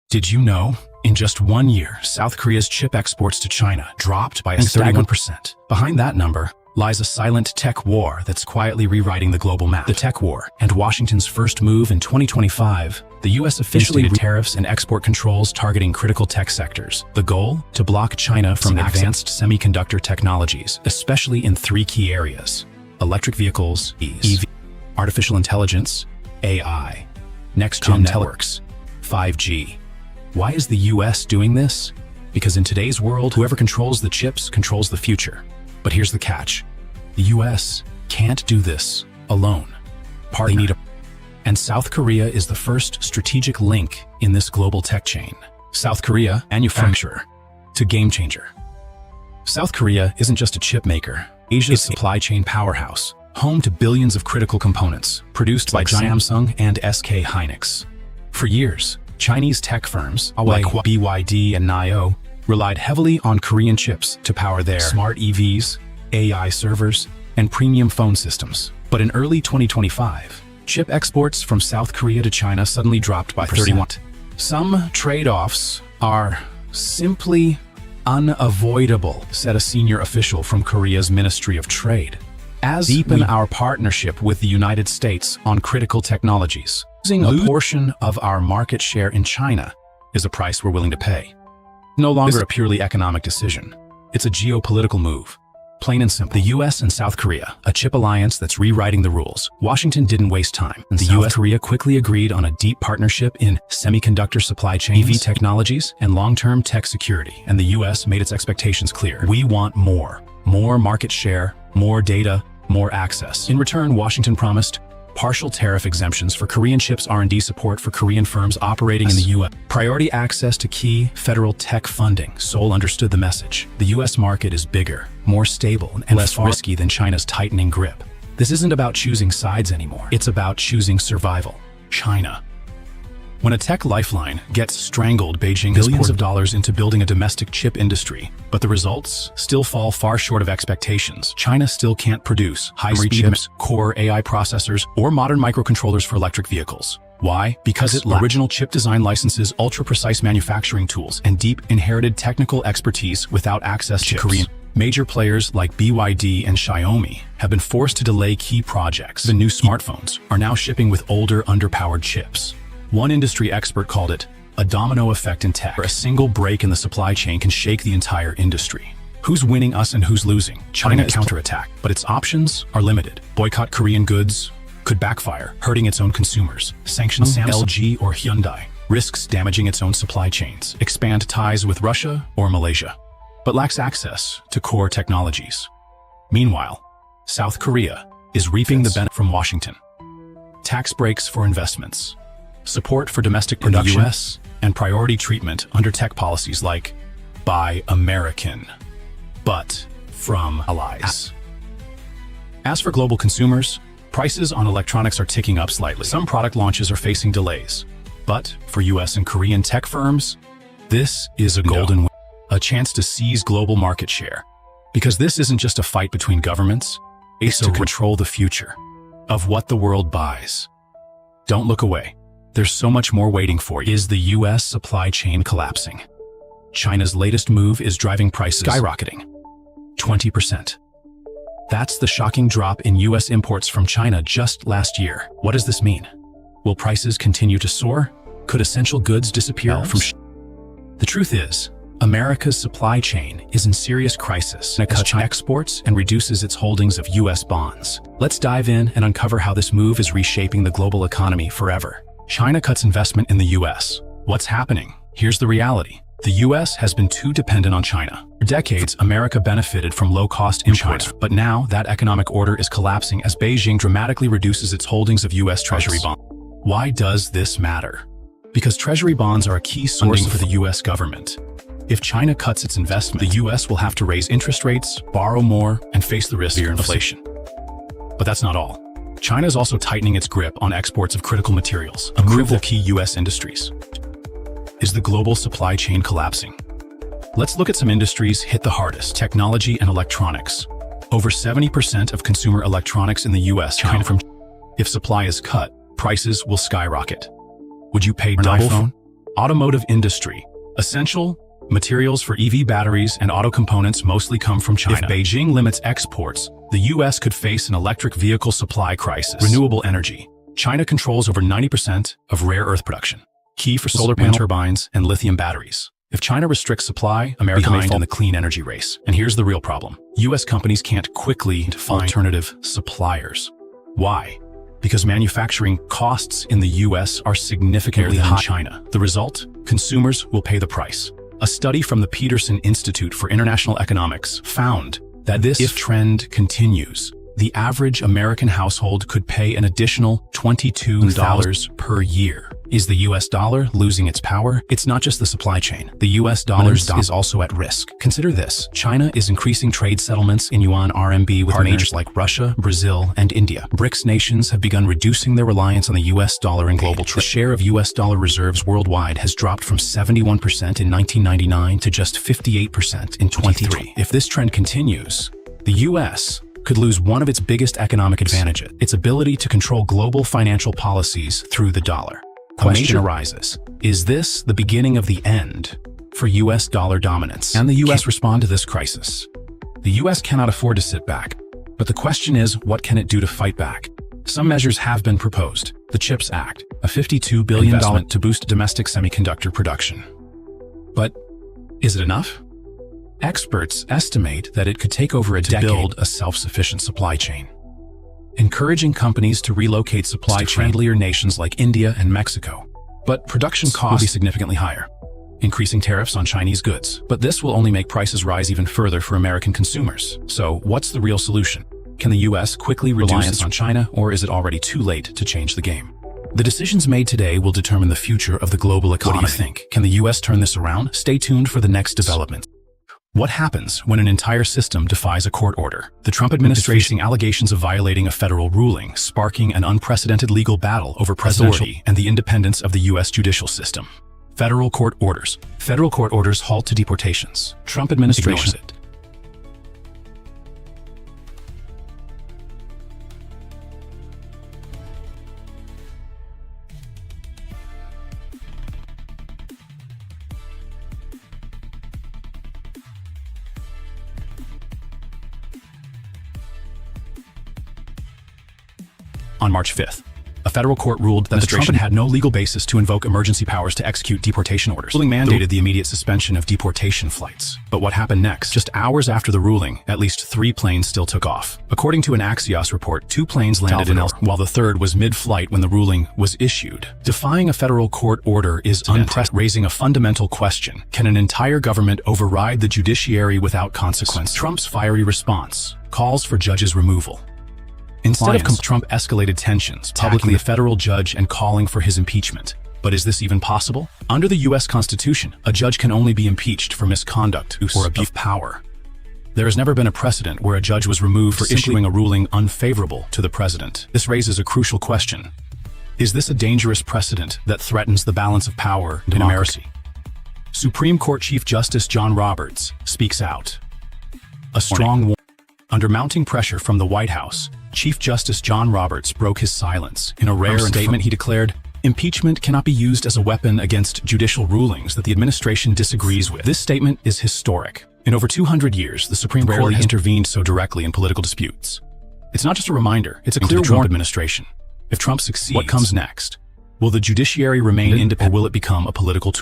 Did you know? In just 1 year, South Korea's chip exports to China dropped by a staggering 31%. Behind that number lies a silent tech war that's quietly rewriting the global map. The tech war, and Washington's first move in 2025, the U.S. officially tariffs and export controls targeting critical tech sectors. The goal? To block China from advanced semiconductor technologies, especially in 3 key areas: electric vehicles, EV, artificial intelligence, AI, next-gen networks, 5G. Why is the U.S. doing this? Because in today's world, whoever controls the chips controls the future. But here's the catch. The U.S. can't do this alone. They need and South Korea is the first strategic link in this global tech chain. South Korea, manufacturer to game changer. South Korea isn't just a chip maker. Asia's supply chain powerhouse, home to billions of critical components produced by Samsung and SK Hynix. For years, Chinese tech firms like BYD and NIO relied heavily on Korean chips to power their smart EVs, AI servers, and premium phone systems. But in early 2025, chip exports from South Korea to China suddenly dropped by 31%. Some trade-offs are simply unavoidable, said a senior official from Korea's Ministry of Trade. As deepen our partnership with the United States on critical technologies. Losing a portion of our market share in China is a price we're willing to pay. No longer a purely economic decision. It's a geopolitical move. Plain and simple. The U.S. and South Korea, a chip alliance that's rewriting the rules. Washington didn't waste time. The U.S. Korea quickly agreed on a deep partnership in semiconductor supply chains, EV technologies, and long-term tech security. And the U.S. made its expectations clear. We want more market share, more data, more access. In return, Washington promised partial tariff exemptions for Korean chips, R&D support for Korean firms operating in the U.S., priority access to key federal tech funding. Seoul understood the message. The U.S. market is bigger, more stable, and less risky than China's tightening grip. This isn't about choosing sides anymore. It's about choosing survival. China. When a tech lifeline gets strangled, Beijing has billions of dollars into building a domestic chip industry, but the results still fall far short of expectations. China still can't produce high-speed chips, core AI processors, or modern microcontrollers for electric vehicles. Why? Because it lacks original chip design licenses, ultra-precise manufacturing tools, and deep inherited technical expertise without access to Korean. Major players like BYD and Xiaomi have been forced to delay key projects. The new smartphones are now shipping with older, underpowered chips. One industry expert called it a domino effect in tech, where a single break in the supply chain can shake the entire industry. Who's winning us and who's losing? China counterattack, but its options are limited. Boycott Korean goods could backfire, hurting its own consumers. Sanction Samsung, LG, or Hyundai risks damaging its own supply chains. Expand ties with Russia or Malaysia, but lacks access to core technologies. Meanwhile, South Korea is reaping the benefit from Washington. Tax breaks for investments, support for domestic production in the U.S., and priority treatment under tech policies like Buy American, but from allies. As for global consumers, prices on electronics are ticking up slightly. Some product launches are facing delays, but for U.S. and Korean tech firms, this is a golden win, a chance to seize global market share. Because this isn't just a fight between governments, it's to control the future of what the world buys. Don't look away. There's so much more waiting for you. Is the U.S. supply chain collapsing? China's latest move is driving prices skyrocketing 20%. That's the shocking drop in U.S. imports from China just last year. What does this mean? Will prices continue to soar? Could essential goods disappear from The truth is, America's supply chain is in serious crisis as China exports and reduces its holdings of U.S. bonds. Let's dive in and uncover how this move is reshaping the global economy forever. China cuts investment in the U.S. What's happening? Here's the reality. The U.S. has been too dependent on China. For decades, America benefited from low-cost imports, but now that economic order is collapsing as Beijing dramatically reduces its holdings of U.S. Treasury bonds. Why does this matter? Because Treasury bonds are a key source for the U.S. government. If China cuts its investment, the U.S. will have to raise interest rates, borrow more, and face the risk of inflation. But that's not all. China is also tightening its grip on exports of critical materials, a move that key U.S. industries. Is the global supply chain collapsing? Let's look at some industries hit the hardest: technology and electronics. Over 70% of consumer electronics in the U.S. come from China. If supply is cut, prices will skyrocket. Would you pay double for an iPhone Automotive industry. Essential materials for EV batteries and auto components mostly come from China. If Beijing limits exports, the U.S. could face an electric vehicle supply crisis. Renewable energy. China controls over 90% of rare earth production, key for solar panel turbines and lithium batteries. If China restricts supply, America may fall in the clean energy race. And here's the real problem. U.S. companies can't quickly find alternative suppliers. Why? Because manufacturing costs in the U.S. are significantly higher than China. The result? Consumers will pay the price. A study from the Peterson Institute for International Economics found that if trend continues, the average American household could pay an additional $22 per year. Is the U.S. dollar losing its power? It's not just the supply chain. The U.S. dollar is also at risk. Consider this. China is increasing trade settlements in yuan RMB with partners like Russia, Brazil, and India. BRICS nations have begun reducing their reliance on the U.S. dollar in global trade. The share of U.S. dollar reserves worldwide has dropped from 71% in 1999 to just 58% in 2023. If this trend continues, the U.S. could lose one of its biggest economic advantages, its ability to control global financial policies through the dollar. Question arises, is this the beginning of the end for U.S. dollar dominance? Can the U.S. respond to this crisis? The U.S. cannot afford to sit back, but the question is, what can it do to fight back? Some measures have been proposed. The CHIPS Act, a $52 billion investment to boost domestic semiconductor production. But is it enough? Experts estimate that it could take over a decade to build a self-sufficient supply chain, encouraging companies to relocate supply to friendlier nations like India and Mexico. But production costs will be significantly higher, increasing tariffs on Chinese goods. But this will only make prices rise even further for American consumers. So what's the real solution? Can the U.S. quickly reduce reliance on China, or is it already too late to change the game? The decisions made today will determine the future of the global economy. What do you think? Can the U.S. turn this around? Stay tuned for the next development. What happens when an entire system defies a court order? The Trump administration facing allegations of violating a federal ruling, sparking an unprecedented legal battle over authority and the independence of the U.S. judicial system. Federal court orders. Federal court orders halt to deportations. Trump administration ignores it. On March 5th, a federal court ruled that the Trump had no legal basis to invoke emergency powers to execute deportation orders. The ruling mandated the immediate suspension of deportation flights. But what happened next? Just hours after the ruling, at least 3 planes still took off. According to an Axios report, 2 planes landed in El Salvador, while the third was mid-flight when the ruling was issued. Defying a federal court order is unprecedented, raising a fundamental question. Can an entire government override the judiciary without consequence? Trump's fiery response calls for judges' removal. Instead of Trump escalated tensions, publicly a federal judge and calling for his impeachment. But is this even possible? Under the U.S. Constitution, a judge can only be impeached for misconduct or abuse of power. There has never been a precedent where a judge was removed for issuing a ruling unfavorable to the president. This raises a crucial question. Is this a dangerous precedent that threatens the balance of power in America? Supreme Court Chief Justice John Roberts speaks out. A strong warning. Under mounting pressure from the White House, Chief Justice John Roberts broke his silence. In a rare statement, he declared, "Impeachment cannot be used as a weapon against judicial rulings that the administration disagrees with." This statement is historic. In over 200 years, the Supreme Court has intervened so directly in political disputes. It's not just a reminder, it's a clear warning to the Trump administration. If Trump succeeds, what comes next? Will the judiciary remain independent, or will it become a political tool?